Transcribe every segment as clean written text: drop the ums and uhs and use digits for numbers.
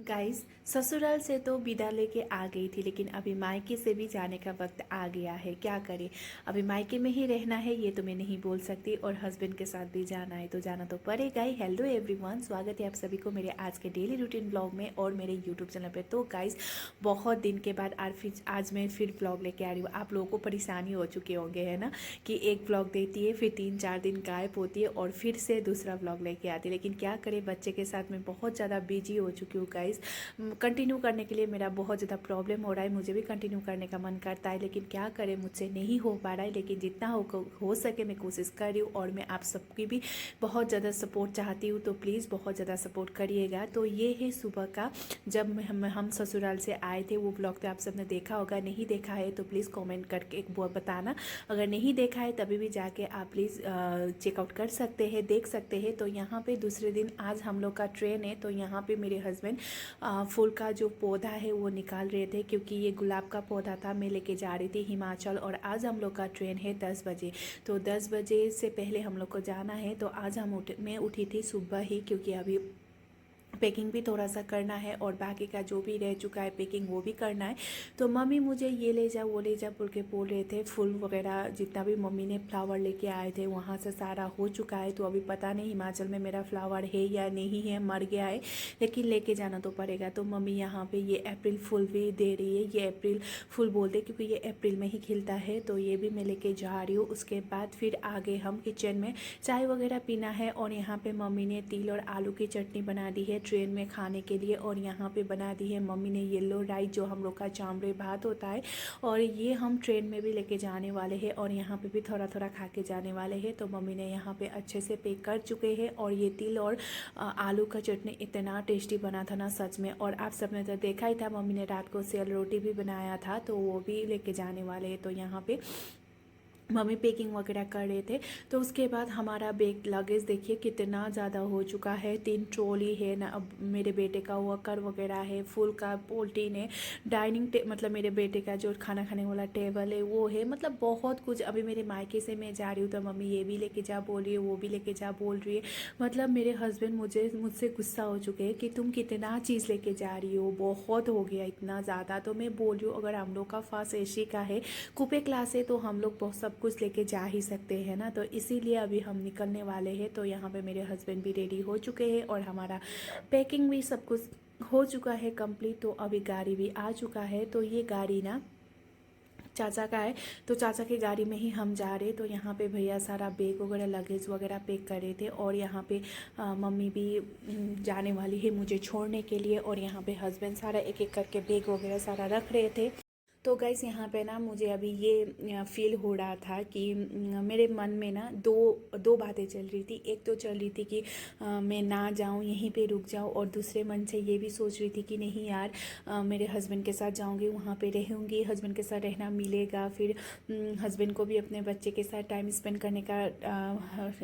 Guys, ससुराल से तो विदा लेके आ गई थी, लेकिन अभी मायके से भी जाने का वक्त आ गया है। क्या करें, अभी मायके में ही रहना है ये तो मैं नहीं बोल सकती, और हस्बैंड के साथ भी जाना है तो जाना तो पड़ेगा ही। हेलो एवरीवन, स्वागत है आप सभी को मेरे आज के डेली रूटीन ब्लॉग में और मेरे यूट्यूब चैनल पे। तो गाइस, बहुत दिन के बाद आज मैं फिर ब्लॉग लेके आ रही हूँ। आप लोगों को परेशानी हो चुके होंगे, है ना, कि एक ब्लॉग देती है, फिर 3-4 दिन गायब होती है और फिर से दूसरा ब्लॉग लेके आती है। लेकिन क्या करें, बच्चे के साथ मैं बहुत ज़्यादा बिजी हो चुकी हूँ गाइस। कंटिन्यू करने के लिए मेरा बहुत ज़्यादा प्रॉब्लम हो रहा है। मुझे भी कंटिन्यू करने का मन करता है, लेकिन क्या करें, मुझसे नहीं हो पा रहा है। लेकिन जितना हो सके मैं कोशिश कर रही हूँ, और मैं आप सबकी भी बहुत ज़्यादा सपोर्ट चाहती हूँ। तो प्लीज़ बहुत ज़्यादा सपोर्ट करिएगा। तो ये है सुबह का, जब हम ससुराल से आए थे। वो ब्लॉग तो आप सबने देखा होगा, नहीं देखा है तो प्लीज़ कमेंट करके एक बताना। अगर नहीं देखा है तभी भी जाके आप प्लीज़ चेकआउट कर सकते हैं, देख सकते हैं। तो यहाँ पे दूसरे दिन आज हम लोग का ट्रेन है, तो यहाँ पे मेरे हस्बैंड फूल का जो पौधा है वो निकाल रहे थे, क्योंकि ये गुलाब का पौधा था, मैं लेके जा रही थी हिमाचल। और आज हम लोग का ट्रेन है 10 बजे, तो 10 बजे से पहले हम लोग को जाना है। तो आज मैं उठी थी सुबह ही, क्योंकि अभी पैकिंग भी थोड़ा सा करना है और बाकी का जो भी रह चुका है पैकिंग वो भी करना है। तो मम्मी मुझे ये ले जा वो ले जा बोल के बोल रहे थे। फूल वगैरह जितना भी मम्मी ने फ्लावर लेके आए थे वहाँ से सारा हो चुका है। तो अभी पता नहीं हिमाचल में मेरा फ्लावर है या नहीं है, मर गया है, लेकिन लेके जाना तो पड़ेगा। तो मम्मी यहाँ पे ये अप्रैल फूल भी दे रही है। ये अप्रैल फूल बोलते क्योंकि ये अप्रैल में ही खिलता है, तो ये भी मैं लेके जा रही हूँ। उसके बाद फिर आगे हम किचन में चाय वगैरह पीना है। और यहाँ पे मम्मी ने तिल और आलू की चटनी बना दी है ट्रेन में खाने के लिए। और यहाँ पे बना दी है मम्मी ने येलो राइस, जो हम लोग का चावल भात होता है, और ये हम ट्रेन में भी लेके जाने वाले हैं और यहाँ पे भी थोड़ा थोड़ा खा के जाने वाले हैं। तो मम्मी ने यहाँ पे अच्छे से पैक कर चुके हैं। और ये तिल और आलू का चटनी इतना टेस्टी बना था ना सच में। और आप सबने तो देखा ही था, मम्मी ने रात को सेल रोटी भी बनाया था, तो वो भी लेके जाने वाले हैं। तो यहाँ पे मम्मी पैकिंग वगैरह कर रहे थे। तो उसके बाद हमारा बैग लगेज देखिए कितना ज़्यादा हो चुका है। 3 ट्रॉली है ना, अब मेरे बेटे का वॉकर वगैरह है, फूल का पोल्टीन है, मतलब मेरे बेटे का जो खाना खाने वाला टेबल है वो है, मतलब बहुत कुछ। अभी मेरे मायके से मैं जा रही हूँ तो मम्मी ये भी लेके जा बोल रही है, वो भी लेके जा बोल रही है। मतलब मेरे हस्बैंड मुझसे गुस्सा हो चुके हैं कि तुम कितना चीज़ लेके जा रही हो, बहुत हो गया इतना ज़्यादा। तो मैं बोल रही हूँ, अगर हम लोग का फर्स्ट एसी का है, कूपे क्लास है, तो हम लोग बहुत सब कुछ लेके जा ही सकते हैं ना। तो इसीलिए अभी हम निकलने वाले हैं। तो यहाँ पे मेरे हस्बैंड भी रेडी हो चुके हैं और हमारा पैकिंग भी सब कुछ हो चुका है कंप्लीट। तो अभी गाड़ी भी आ चुका है। तो ये गाड़ी ना चाचा का है, तो चाचा की गाड़ी में ही हम जा रहे। तो यहाँ पे भैया सारा बैग वगैरह लगेज वगैरह पैक कर रहे थे। और यहाँ पे मम्मी भी जाने वाली है मुझे छोड़ने के लिए। और यहाँ पे हस्बैंड सारा एक एक करके बैग वगैरह सारा रख रहे थे। तो गाइस, यहाँ पे ना मुझे अभी ये फील हो रहा था कि मेरे मन में ना दो दो बातें चल रही थी। एक तो चल रही थी कि मैं ना जाऊँ, यहीं पे रुक जाऊँ, और दूसरे मन से ये भी सोच रही थी कि नहीं यार, मेरे हस्बैंड के साथ जाऊँगी, वहाँ पे रहूँगी, हस्बैंड के साथ रहना मिलेगा। फिर हस्बैंड को भी अपने बच्चे के साथ टाइम स्पेंड करने का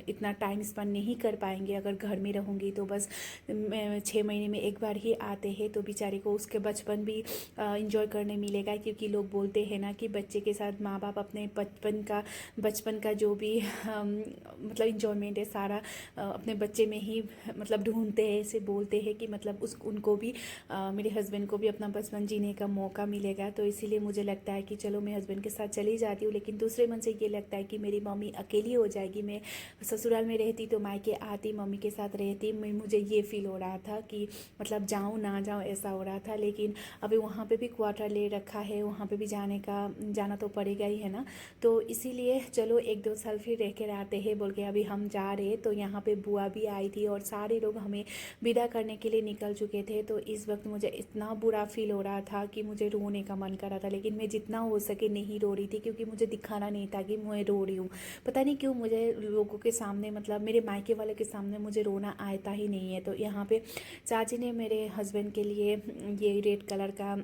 इतना टाइम स्पेंड नहीं कर पाएंगे अगर घर में रहूँगी। तो बस 6 महीने में एक बार ही आते हैं, तो बेचारे को उसके बचपन भी इंजॉय करने मिलेगा। क्योंकि लोग बोलते हैं ना कि बच्चे के साथ माँ बाप अपने बचपन का जो भी मतलब इंजॉयमेंट है सारा अपने बच्चे में ही मतलब ढूंढते हैं। ऐसे बोलते हैं कि मतलब उनको भी मेरे हस्बैंड को भी अपना बचपन जीने का मौका मिलेगा। तो इसीलिए मुझे लगता है कि चलो मैं हस्बैंड के साथ चली जाती हूँ। लेकिन दूसरे मन से ये लगता है कि मेरी मम्मी अकेली हो जाएगी। मैं ससुराल में रहती तो मायके आती, मम्मी के साथ रहती, मुझे ये फील हो रहा था कि मतलब जाऊँ ना जाऊँ, ऐसा हो रहा था। लेकिन अभी वहाँ पे भी क्वार्टर ले रखा है, वहाँ पे भी जाना तो पड़ेगा ही, है ना। तो इसीलिए चलो 1-2 साल फिर रह के आते हैं बोल के अभी हम जा रहे। तो यहाँ पे बुआ भी आई थी और सारे लोग हमें विदा करने के लिए निकल चुके थे। तो इस वक्त मुझे इतना बुरा फील हो रहा था कि मुझे रोने का मन कर रहा था, लेकिन मैं जितना हो सके नहीं रो रही थी, क्योंकि मुझे दिखाना नहीं था कि मैं रो रही हूँ। पता नहीं क्यों मुझे लोगों के सामने, मतलब मेरे मायके वाले के सामने मुझे रोना आता ही नहीं है। तो यहाँ पे चाची ने मेरे हस्बैंड के लिए ये रेड कलर का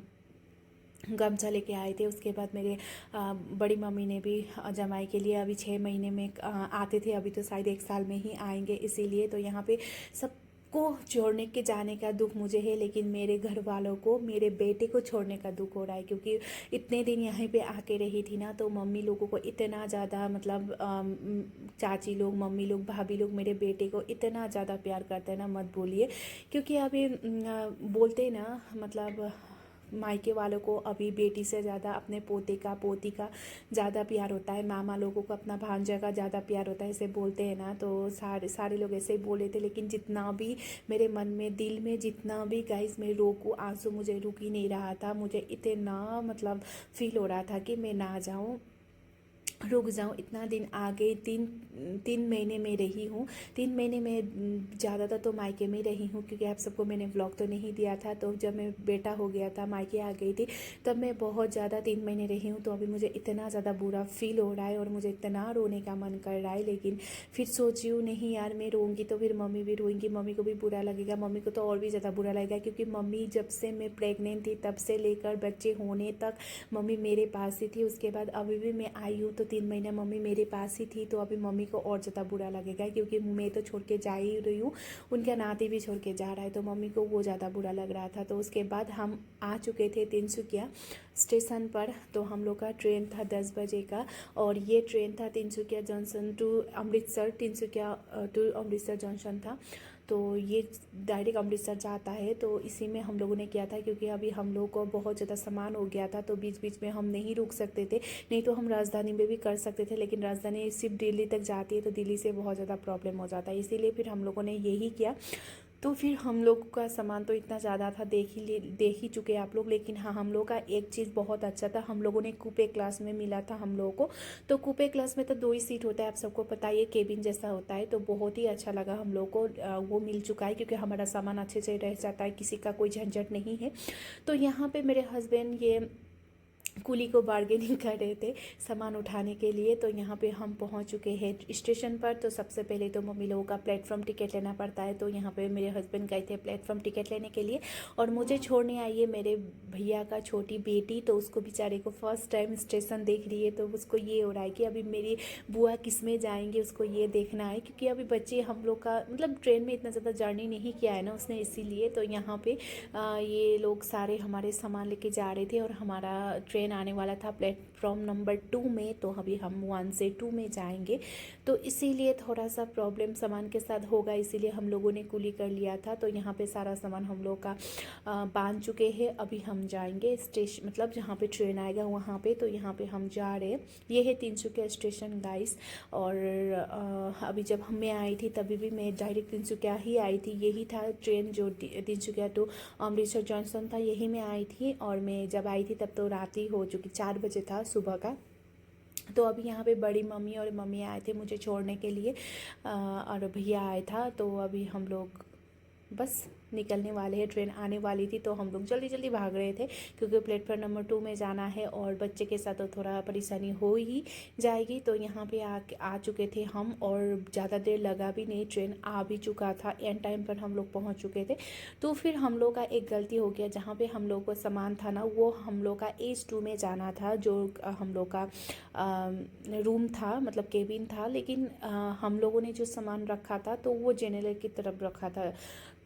गमछा लेके आए थे। उसके बाद मेरे बड़ी मम्मी ने भी जमाई के लिए, अभी 6 महीने में आते थे, अभी तो शायद 1 साल में ही आएंगे, इसीलिए। तो यहाँ पे सब को छोड़ने के जाने का दुख मुझे है, लेकिन मेरे घर वालों को मेरे बेटे को छोड़ने का दुख हो रहा है। क्योंकि इतने दिन यहीं पे आके रही थी ना, तो मम्मी लोगों को इतना ज़्यादा मतलब चाची लोग, मम्मी लोग, भाभी लोग मेरे बेटे को इतना ज़्यादा प्यार करते हैं ना, मत बोलिए। क्योंकि अभी बोलते ना मतलब मायके वालों को अभी बेटी से ज़्यादा अपने पोते का, पोती का ज़्यादा प्यार होता है, मामा लोगों को अपना भांजा का ज़्यादा प्यार होता है, ऐसे बोलते हैं ना। तो सारे सारे लोग ऐसे ही बोले थे, लेकिन जितना भी मेरे मन में, दिल में जितना भी गाइस मैं रोकूँ आंसू, मुझे रुक ही नहीं रहा था। मुझे इतना मतलब फील हो रहा था कि मैं ना जाऊँ, रुक जाऊँ। इतना दिन आ गए, तीन तीन महीने में रही हूँ। 3 महीने में ज़्यादातर तो मायके में रही हूँ, क्योंकि आप सबको मैंने व्लॉग तो नहीं दिया था। तो जब मैं बेटा हो गया था, मायके आ गई थी, तब मैं बहुत ज़्यादा 3 महीने रही हूँ। तो अभी मुझे इतना ज़्यादा बुरा फील हो रहा है और मुझे इतना रोने का मन कर रहा है। लेकिन फिर सोची हूँ नहीं यार, मैं रोऊँगी तो फिर मम्मी भी रोएंगी, मम्मी को भी बुरा लगेगा, मम्मी को तो और भी ज़्यादा बुरा लगेगा। क्योंकि मम्मी जब से मैं प्रेग्नेंट थी तब से लेकर बच्चे होने तक मम्मी मेरे पास ही थी। उसके बाद अभी भी मैं आई हूँ तो 3 महीने मम्मी मेरे पास ही थी। तो अभी मम्मी को और ज़्यादा बुरा लगेगा, क्योंकि मैं तो छोड़ के जा ही रही हूँ, उनका नाती भी छोड़ के जा रहा है, तो मम्मी को वो ज़्यादा बुरा लग रहा था। तो उसके बाद हम आ चुके थे तिनसुकिया स्टेशन पर। तो हम लोग का ट्रेन था 10 बजे का, और ये ट्रेन था Tinsukia junction to Amritsar, Tinsukia to Amritsar junction था। तो ये डायरेक्ट अमृतसर जाता है। तो इसी में हम लोगों ने किया था, क्योंकि अभी हम लोग को बहुत ज़्यादा सामान हो गया था, तो बीच बीच में हम नहीं रुक सकते थे। नहीं तो हम राजधानी में भी कर सकते थे, लेकिन राजधानी सिर्फ दिल्ली तक जाती है, तो दिल्ली से बहुत ज़्यादा प्रॉब्लम हो जाता है। इसीलिए फिर हम लोगों ने यही किया। तो फिर हम लोग का सामान तो इतना ज़्यादा था, देख ही चुके आप लोग। लेकिन हाँ, हम लोग का एक चीज़ बहुत अच्छा था, हम लोगों ने कूपे क्लास में मिला था हम लोगों को। तो कूपे क्लास में तो 2 ही सीट होता है, आप सबको पता है, ये केबिन जैसा होता है। तो बहुत ही अच्छा लगा हम लोग को, वो मिल चुका है, क्योंकि हमारा सामान अच्छे से रह जाता है, किसी का कोई झंझट नहीं है। तो यहाँ पे मेरे हस्बैंड ये कुली को बार्गेनिंग कर रहे थे सामान उठाने के लिए। तो यहाँ पे हम पहुँच चुके हैं स्टेशन पर। तो सबसे पहले तो मम्मी लोगों का प्लेटफॉर्म टिकट लेना पड़ता है। तो यहाँ पे मेरे हस्बैंड गए थे प्लेटफॉर्म टिकट लेने के लिए, और मुझे छोड़ने आई है मेरे भैया का छोटी बेटी। तो उसको बेचारे को फर्स्ट टाइम स्टेशन देख रही है, तो उसको ये हो रहा है कि अभी मेरी बुआ किस में जाएंगे, उसको ये देखना है। क्योंकि अभी बच्चे हम लोग का मतलब ट्रेन में इतना ज़्यादा जर्नी नहीं किया है ना उसने, इसीलिए। तो यहाँ पे ये लोग सारे हमारे सामान लेके जा रहे थे, और हमारा ट्रेन आने वाला था प्लेटफॉर्म नंबर 2 में। तो अभी हम 1 से 2 में जाएंगे, तो इसीलिए थोड़ा सा प्रॉब्लम सामान के साथ होगा, इसीलिए हम लोगों ने कुली कर लिया था। तो यहाँ पे सारा सामान हम लोग का बांध चुके हैं। अभी हम जाएंगे स्टेशन, मतलब जहाँ पे ट्रेन आएगा वहाँ पे। तो यहाँ पे हम जा रहे हैं, ये है तिनसुकिया स्टेशन गाइस। और अभी जब मैं आई थी तभी भी मैं डायरेक्ट तिनसुकिया ही आई थी, यही था ट्रेन जो तिनसुकिया टू अमृतसर जंक्शन था, यही मैं आई थी। और मैं जब आई थी तब तो रात ही हो चुकी, 4 बजे था सुबह का। तो अभी यहाँ पे बड़ी मम्मी और मम्मी आए थे मुझे छोड़ने के लिए, और भैया आया था। तो अभी हम लोग बस निकलने वाले हैं, ट्रेन आने वाली थी। तो हम लोग जल्दी जल्दी भाग रहे थे, क्योंकि प्लेटफॉर्म नंबर 2 में जाना है, और बच्चे के साथ तो थोड़ा परेशानी हो ही जाएगी। तो यहाँ पे आ चुके थे हम, और ज़्यादा देर लगा भी नहीं, ट्रेन आ भी चुका था, एंड टाइम पर हम लोग पहुँच चुके थे। तो फिर हम लोग का एक गलती हो गया, जहाँ पे हम लोग को सामान था ना, वो हम लोग का H2 में जाना था, जो हम लोग का रूम था, मतलब केबिन था। लेकिन हम लोगों ने जो सामान रखा था तो वो जनरल की तरफ रखा था।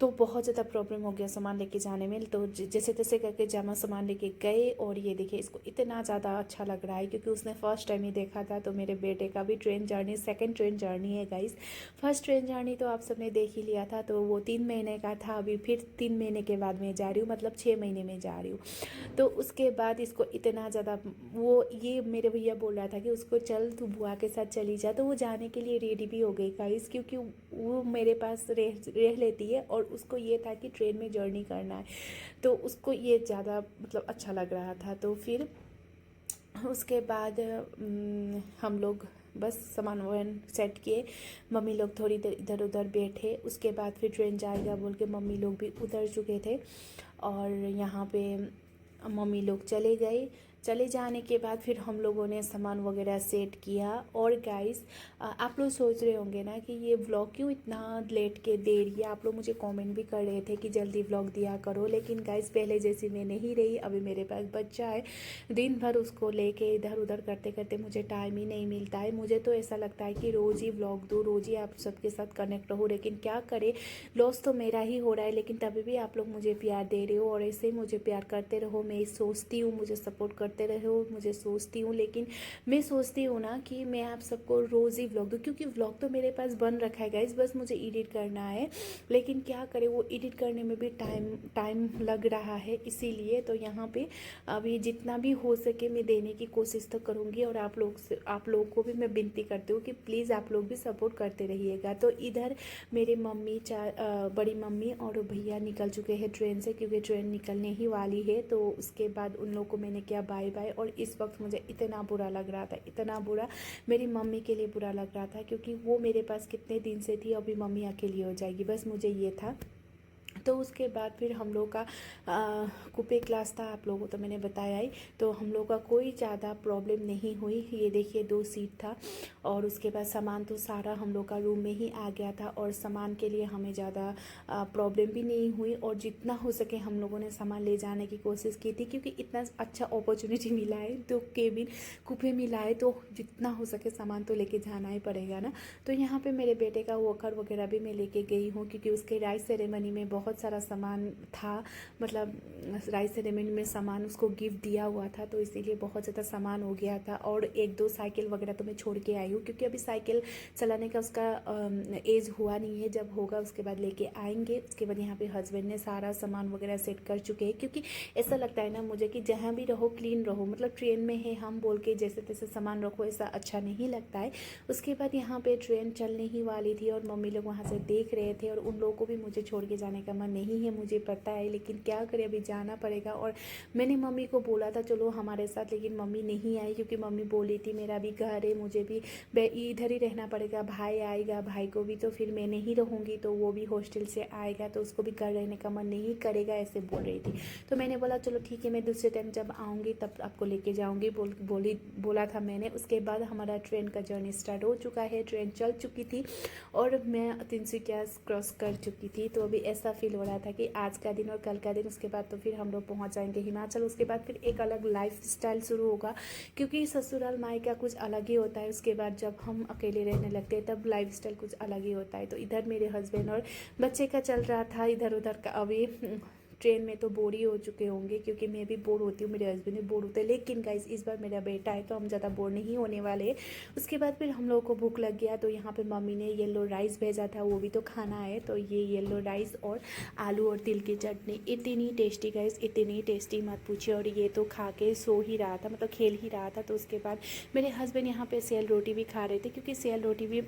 तो बहुत ज़्यादा प्रॉब्लम हो गया सामान लेके जाने में। तो जैसे तैसे करके जमा सामान लेके गए, और ये देखिए इसको इतना ज़्यादा अच्छा लग रहा है, क्योंकि उसने फर्स्ट टाइम ही देखा था। तो मेरे बेटे का भी train journey, second train journey है गाइस। फर्स्ट ट्रेन जर्नी तो आप सबने देख ही लिया था, तो वो 3 महीने का था। अभी फिर 3 महीने के बाद मैं जा रही हूँ, मतलब 6 महीने में जा रही हूँ। तो उसके बाद इसको इतना ज़्यादा, वो ये मेरे भैया बोल रहा था कि उसको चल तू बुआ के साथ चली जा। तो वो जाने के लिए रेडी भी हो गई गाइस, क्योंकि वो मेरे पास रह लेती है, और उसको ये था कि ट्रेन में जर्नी करना है। तो उसको ये ज़्यादा मतलब अच्छा लग रहा था। तो फिर उसके बाद हम लोग बस सामान वामान सेट किए, मम्मी लोग थोड़ी देर इधर उधर बैठे। उसके बाद फिर ट्रेन जाएगा बोल के मम्मी लोग भी उतर चुके थे, और यहाँ पे मम्मी लोग चले गए। चले जाने के बाद फिर हम लोगों ने सामान वगैरह सेट किया। और गाइस आप लोग सोच रहे होंगे ना कि ये व्लॉग क्यों इतना लेट के दे रही है। आप लोग मुझे कमेंट भी कर रहे थे कि जल्दी व्लॉग दिया करो, लेकिन गाइस पहले जैसी मैं नहीं रही। अभी मेरे पास बच्चा है, दिन भर उसको लेके इधर उधर करते करते मुझे टाइम ही नहीं मिलता है। मुझे तो ऐसा लगता है कि रोज़ ही व्लॉग दूँ, रोज़ ही आप सबके साथ कनेक्ट रहूँ, लेकिन क्या करे, लॉस तो मेरा ही हो रहा है। लेकिन तभी भी आप लोग मुझे प्यार दे रहे हो और ऐसे ही मुझे प्यार करते रहो। मैं सोचती हूँ मुझे सपोर्ट करते रहो, मुझे सोचती हूँ, लेकिन मैं सोचती हूँ ना कि मैं आप सबको रोज़ ही व्लॉग दूँ, क्योंकि व्लॉग तो मेरे पास बन रखा है गाइस, बस मुझे एडिट करना है। लेकिन क्या करें, वो एडिट करने में भी टाइम लग रहा है। इसीलिए तो यहाँ पे अभी जितना भी हो सके मैं देने की कोशिश तो करूँगी। और आप लोगों को भी मैं विनती करती हूँ कि प्लीज़ आप लोग भी सपोर्ट करते रहिएगा। तो इधर मेरे मम्मी बड़ी मम्मी और भैया निकल चुके हैं ट्रेन से, क्योंकि ट्रेन निकलने ही वाली है। तो उसके बाद उन लोगों को मैंने किया बाय बाय। और इस वक्त मुझे इतना बुरा लग रहा था, इतना बुरा, मेरी मम्मी के लिए बुरा लग रहा था, क्योंकि वो मेरे पास कितने दिन से थी, अभी मम्मी अकेली हो जाएगी, बस मुझे ये था। तो उसके बाद फिर हम लोग का कूपे क्लास था, आप लोगों को तो मैंने बताया ही। तो हम लोग का कोई ज़्यादा प्रॉब्लम नहीं हुई। ये देखिए 2 सीट था। और उसके बाद सामान तो सारा हम लोग का रूम में ही आ गया था, और सामान के लिए हमें ज़्यादा प्रॉब्लम भी नहीं हुई। और जितना हो सके हम लोगों ने सामान ले जाने की कोशिश की थी, क्योंकि इतना अच्छा अपॉर्चुनिटी मिला है, तो केबिन कूपे मिला है, तो जितना हो सके सामान तो लेके जाना ही पड़ेगा ना। तो यहाँ पे मेरे बेटे का वॉकर वगैरह भी मैं लेके गई हूँ, क्योंकि उसके राइस सेरेमनी में बहुत सारा सामान था। मतलब राइस सेरेमनी में सामान उसको गिफ्ट दिया हुआ था, तो इसीलिए बहुत ज़्यादा सामान हो गया था। और 1-2 साइकिल वगैरह तो मैं छोड़ के आई हूँ, क्योंकि अभी साइकिल चलाने का उसका एज हुआ नहीं है। जब होगा उसके बाद लेके आएंगे। उसके बाद यहाँ पे हस्बैंड ने सारा सामान वगैरह सेट कर चुके हैं, क्योंकि ऐसा लगता है ना मुझे कि जहाँ भी रहो क्लीन रहो। मतलब ट्रेन में है हम बोल के जैसे तैसे सामान रखो, ऐसा अच्छा नहीं लगता है। उसके बाद यहाँ पे ट्रेन चलने ही वाली थी, और मम्मी लोग वहाँ से देख रहे थे। और उन लोगों को भी मुझे छोड़ के जाने का मन नहीं है, मुझे पता है, लेकिन क्या करें, अभी जाना पड़ेगा। और मैंने मम्मी को बोला था चलो हमारे साथ, लेकिन मम्मी नहीं आई, क्योंकि मम्मी बोली थी मेरा भी घर है, मुझे भी इधर ही रहना पड़ेगा। भाई आएगा, भाई को भी तो फिर मैं नहीं रहूँगी, तो वो भी हॉस्टल से आएगा, तो उसको भी घर रहने का मन नहीं करेगा, ऐसे बोल रही थी। तो मैंने बोला चलो ठीक है, मैं दूसरे टाइम जब आऊँगी तब आपको लेके जाऊँगी बोला था मैंने। उसके बाद हमारा ट्रेन का जर्नी स्टार्ट हो चुका है, ट्रेन चल चुकी थी, और मैं तिनसुकिया क्रॉस कर चुकी थी। तो अभी ऐसा फील हो रहा था कि आज का दिन और कल का दिन, उसके बाद तो फिर हम लोग पहुंच जाएंगे हिमाचल। उसके बाद फिर एक अलग लाइफ स्टाइल शुरू होगा, क्योंकि ससुराल मायका कुछ अलग ही होता है। उसके बाद जब हम अकेले रहने लगते हैं तब लाइफ स्टाइल कुछ अलग ही होता है। तो इधर मेरे हस्बैंड और बच्चे का चल रहा था, इधर उधर का। अभी ट्रेन में तो बोर ही हो चुके होंगे, क्योंकि मैं भी बोर होती हूँ, मेरे हस्बैंड भी बोर होते हैं। लेकिन गाइस इस बार मेरा बेटा है, तो हम ज़्यादा बोर नहीं होने वाले। उसके बाद फिर हम लोगों को भूख लग गया, तो यहाँ पे मम्मी ने येलो राइस भेजा था, वो भी तो खाना है। तो ये येलो राइस और आलू और तिल की चटनी इतनी टेस्टी गाइस, इतनी टेस्टी मत पूछिए। और ये तो खा के सो ही रहा था, मतलब खेल ही रहा था। तो उसके बाद मेरे हस्बैंड यहाँ पे सेल रोटी भी खा रहे थे, क्योंकि सेल रोटी भी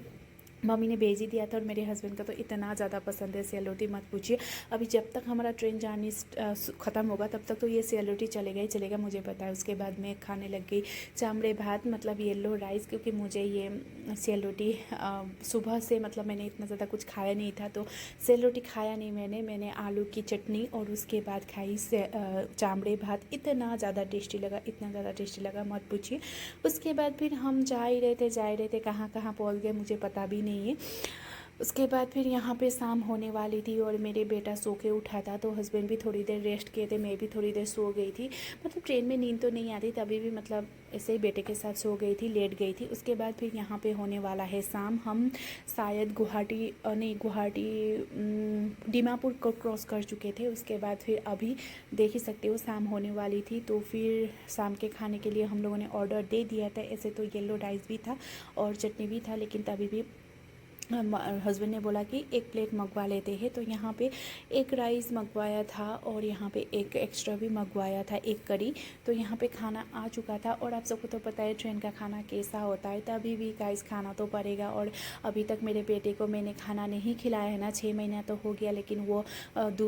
मम्मी ने भेज ही दिया था। और मेरे हस्बैंड का तो इतना ज़्यादा पसंद है सेल रोटी, मत पूछिए। अभी जब तक हमारा ट्रेन जर्नी ख़त्म होगा तब तक तो ये सेल रोटी चलेगा ही चलेगा, मुझे पता है। उसके बाद मैं खाने लग गई चामड़े भात, मतलब येलो राइस, क्योंकि मुझे ये सेल रोटी सुबह से मतलब मैंने इतना ज़्यादा कुछ खाया नहीं था, तो सेल रोटी खाया नहीं मैंने आलू की चटनी और उसके बाद खाई चामड़े भात। इतना ज़्यादा टेस्टी लगा, इतना ज़्यादा टेस्टी लगा, मत पूछिए। उसके बाद फिर हम जा ही रहे थे, कहाँ कहाँ पहुँच गए मुझे पता भी नहीं है। उसके बाद फिर यहाँ पे शाम होने वाली थी, और मेरे बेटा सो के उठा था, तो हस्बैंड भी थोड़ी देर रेस्ट किए थे, मैं भी थोड़ी देर सो गई थी। मतलब ट्रेन में नींद तो नहीं आती, तभी भी मतलब ऐसे ही बेटे के साथ सो गई थी, लेट गई थी। उसके बाद फिर यहाँ पे होने वाला है शाम। हम शायद गुवाहाटी दीमापुर को क्रॉस कर चुके थे। उसके बाद फिर अभी देख ही सकते हो शाम होने वाली थी, तो फिर शाम के खाने के लिए हम लोगों ने ऑर्डर दे दिया था। ऐसे तो येलो राइस भी था और चटनी भी था, लेकिन तभी भी हस्बैंड ने बोला कि एक प्लेट मंगवा लेते हैं। तो यहाँ पे एक राइस मंगवाया था, और यहाँ पे एक एक्स्ट्रा भी मंगवाया था, एक करी। तो यहाँ पे खाना आ चुका था। और आप सबको तो पता है ट्रेन का खाना कैसा होता है, तभी भी गाइस खाना तो पड़ेगा। और अभी तक मेरे बेटे को मैंने खाना नहीं खिलाया है ना, 6 महीना तो हो गया, लेकिन वो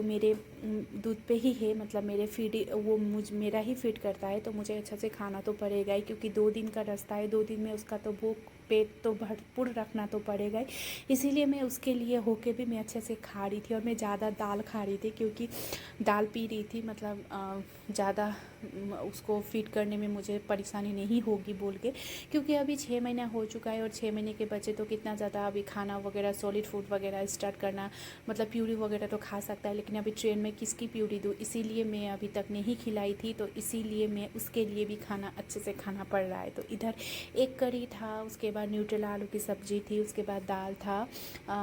मेरे दूध पे ही है, मतलब मेरा ही फीड करता है। तो मुझे अच्छा से खाना तो पड़ेगा ही, क्योंकि 2 दिन का रास्ता है, 2 दिन में उसका तो भूख पेट तो भरपूर रखना तो पड़ेगा ही, इसीलिए मैं उसके लिए होके भी मैं अच्छे से खा रही थी। और मैं ज़्यादा दाल खा रही थी क्योंकि दाल पी रही थी, मतलब ज़्यादा उसको फीड करने में मुझे परेशानी नहीं होगी बोल के, क्योंकि अभी 6 महीना हो चुका है और 6 महीने के बच्चे तो कितना ज़्यादा अभी खाना वगैरह सॉलिड फूड वगैरह स्टार्ट करना, मतलब प्यूरी वगैरह तो खा सकता है, लेकिन अभी ट्रेन में किसकी प्यूरी दूँ, इसीलिए मैं अभी तक नहीं खिलाई थी। तो इसीलिए मैं उसके लिए भी खाना अच्छे से खाना पड़ रहा है। तो इधर एक करी था, उसके बाद न्यूट्रेला आलू की सब्ज़ी थी, उसके बाद दाल था,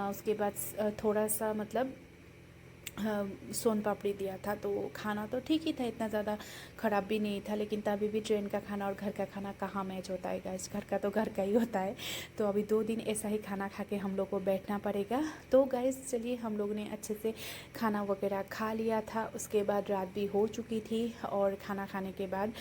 उसके बाद थोड़ा सा मतलब सोन पापड़ी दिया था। तो खाना तो ठीक ही था, इतना ज़्यादा ख़राब भी नहीं था, लेकिन तभी भी ट्रेन का खाना और घर का खाना कहाँ मैच होता है गाइस, घर का तो घर का ही होता है। तो अभी 2 दिन ऐसा ही खाना खा के हम लोग को बैठना पड़ेगा। तो गाइस चलिए, हम लोग ने अच्छे से खाना वगैरह खा लिया था, उसके बाद रात भी हो चुकी थी। और खाना खाने के बाद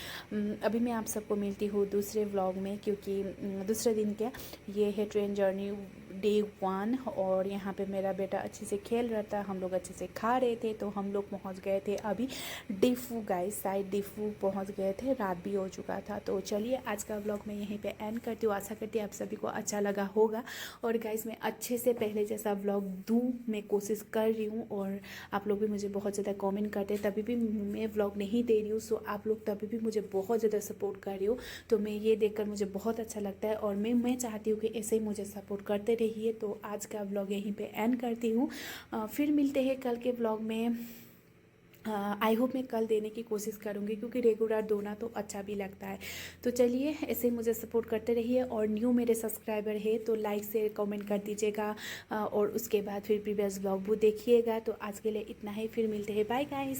अभी मैं आप सबको मिलती हूँ दूसरे व्लॉग में, क्योंकि दूसरे दिन क्या, ये है ट्रेन जर्नी डे 1। और यहाँ पे मेरा बेटा अच्छे से खेल रहा था, हम लोग अच्छे से खा रहे थे। तो हम लोग पहुँच गए थे अभी डिफू गाइस, साइड डिफू पहुँच गए थे, रात भी हो चुका था। तो चलिए, आज का व्लॉग मैं यहीं पे एंड करती हूँ। आशा करती हूँ आप सभी को अच्छा लगा होगा। और गाइस, मैं अच्छे से पहले जैसा व्लॉग दूँ मैं कोशिश कर रही हूँ, और आप लोग भी मुझे बहुत ज़्यादा कमेंट करते हैं, तभी भी मैं व्लॉग नहीं दे रही हूँ। सो आप लोग तभी भी मुझे बहुत ज़्यादा सपोर्ट कर रही हो, तो मैं ये देखकर मुझे बहुत अच्छा लगता है। और मैं चाहती हूँ कि ऐसे ही मुझे सपोर्ट करते रहिए। तो आज का व्लॉग यहीं पे एंड करती हूँ। फिर मिलते हैं कल के व्लॉग में। आई होप मैं कल देने की कोशिश करूँगी, क्योंकि रेगुलर दोना तो अच्छा भी लगता है। तो चलिए, ऐसे मुझे सपोर्ट करते रहिए। और न्यू मेरे सब्सक्राइबर है तो लाइक से कमेंट कर दीजिएगा, और उसके बाद फिर प्रीवियस व्लॉग भी देखिएगा। तो आज के लिए इतना ही, फिर मिलते हैं, बाय गाइस।